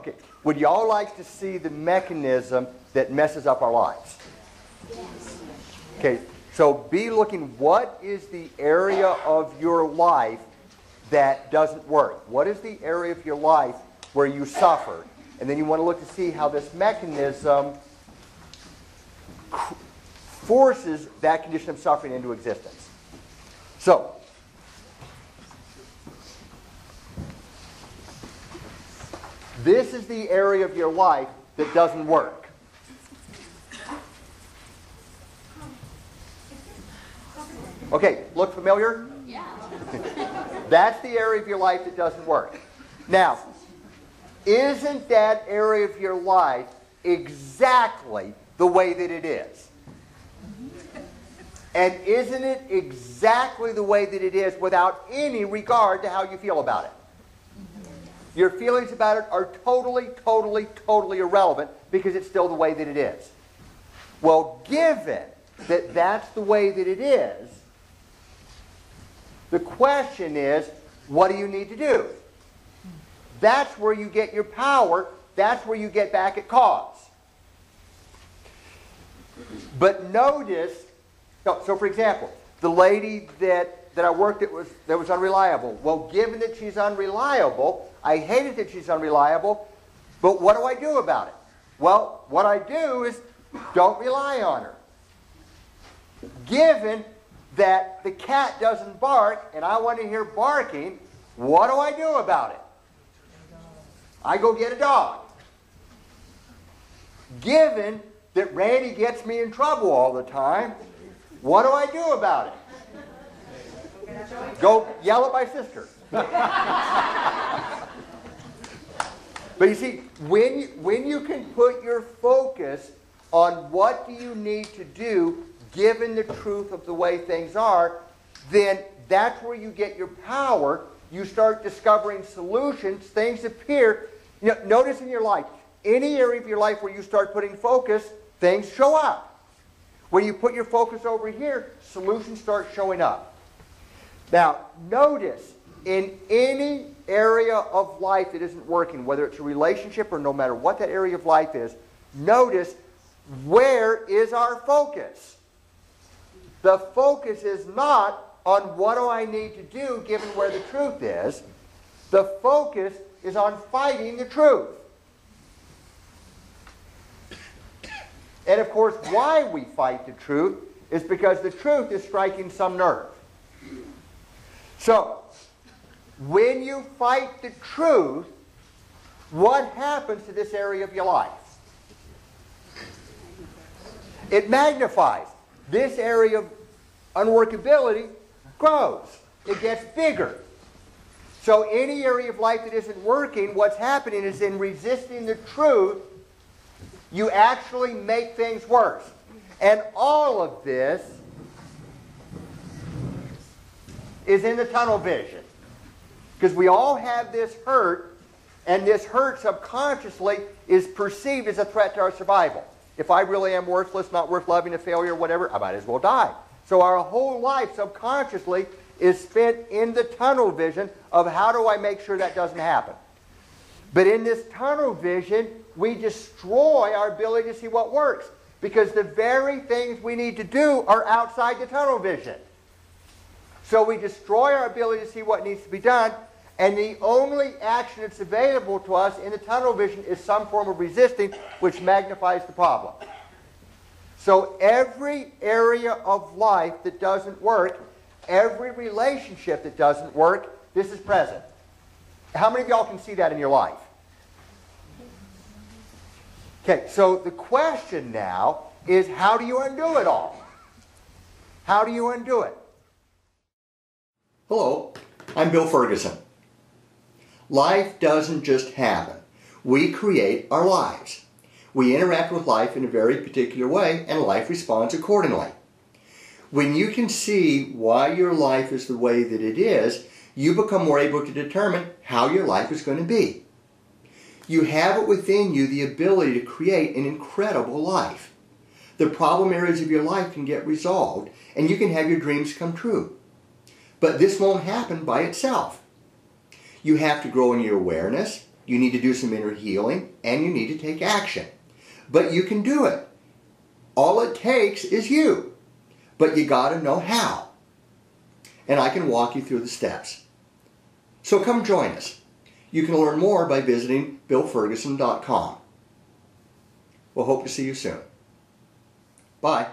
Okay, would y'all like to see the mechanism that messes up our lives? Yes. Okay, so be looking, what is the area of your life that doesn't work? What is the area of your life where you suffer? And then you want to look to see how this mechanism forces that condition of suffering into existence. So, this is the area of your life that doesn't work. Okay, look familiar? Yeah. That's the area of your life that doesn't work. Now, isn't that area of your life exactly the way that it is? And isn't it exactly the way that it is without any regard to how you feel about it? Your feelings about it are totally, totally, totally irrelevant because it's still the way that it is. Well, given that that's the way that it is, the question is, what do you need to do? That's where you get your power. That's where you get back at cause. But notice, so for example, the lady that I worked at that was unreliable. Well, given that she's unreliable, I hate it that she's unreliable, but what do I do about it? Well, what I do is don't rely on her. Given that the cat doesn't bark and I want to hear barking, what do I do about it? I go get a dog. Given that Randy gets me in trouble all the time, what do I do about it? Go yell at my sister. But you see, when you can put your focus on what do you need to do given the truth of the way things are, then that's where you get your power. You start discovering solutions. Things appear. You know, notice in your life, any area of your life where you start putting focus, things show up. When you put your focus over here, solutions start showing up. Now, notice, in any area of life that isn't working, whether it's a relationship or no matter what that area of life is, notice, where is our focus? The focus is not on what do I need to do given where the truth is. The focus is on fighting the truth. And of course, why we fight the truth is because the truth is striking some nerve. So, when you fight the truth, what happens to this area of your life? It magnifies. This area of unworkability grows. It gets bigger. So any area of life that isn't working, what's happening is in resisting the truth, you actually make things worse. And all of this is in the tunnel vision. Because we all have this hurt, and this hurt subconsciously is perceived as a threat to our survival. If I really am worthless, not worth loving, a failure, whatever, I might as well die. So our whole life subconsciously is spent in the tunnel vision of how do I make sure that doesn't happen. But in this tunnel vision, we destroy our ability to see what works. Because the very things we need to do are outside the tunnel vision. So we destroy our ability to see what needs to be done, and the only action that's available to us in the tunnel vision is some form of resisting, which magnifies the problem. So every area of life that doesn't work, every relationship that doesn't work, this is present. How many of y'all can see that in your life? Okay, so the question now is, how do you undo it all? How do you undo it? Hello, I'm Bill Ferguson. Life doesn't just happen. We create our lives. We interact with life in a very particular way, and life responds accordingly. When you can see why your life is the way that it is, you become more able to determine how your life is going to be. You have it within you the ability to create an incredible life. The problem areas of your life can get resolved, and you can have your dreams come true. But this won't happen by itself. You have to grow in your awareness, you need to do some inner healing, and you need to take action. But you can do it. All it takes is you. But you got to know how. And I can walk you through the steps. So come join us. You can learn more by visiting BillFerguson.com. We'll hope to see you soon. Bye.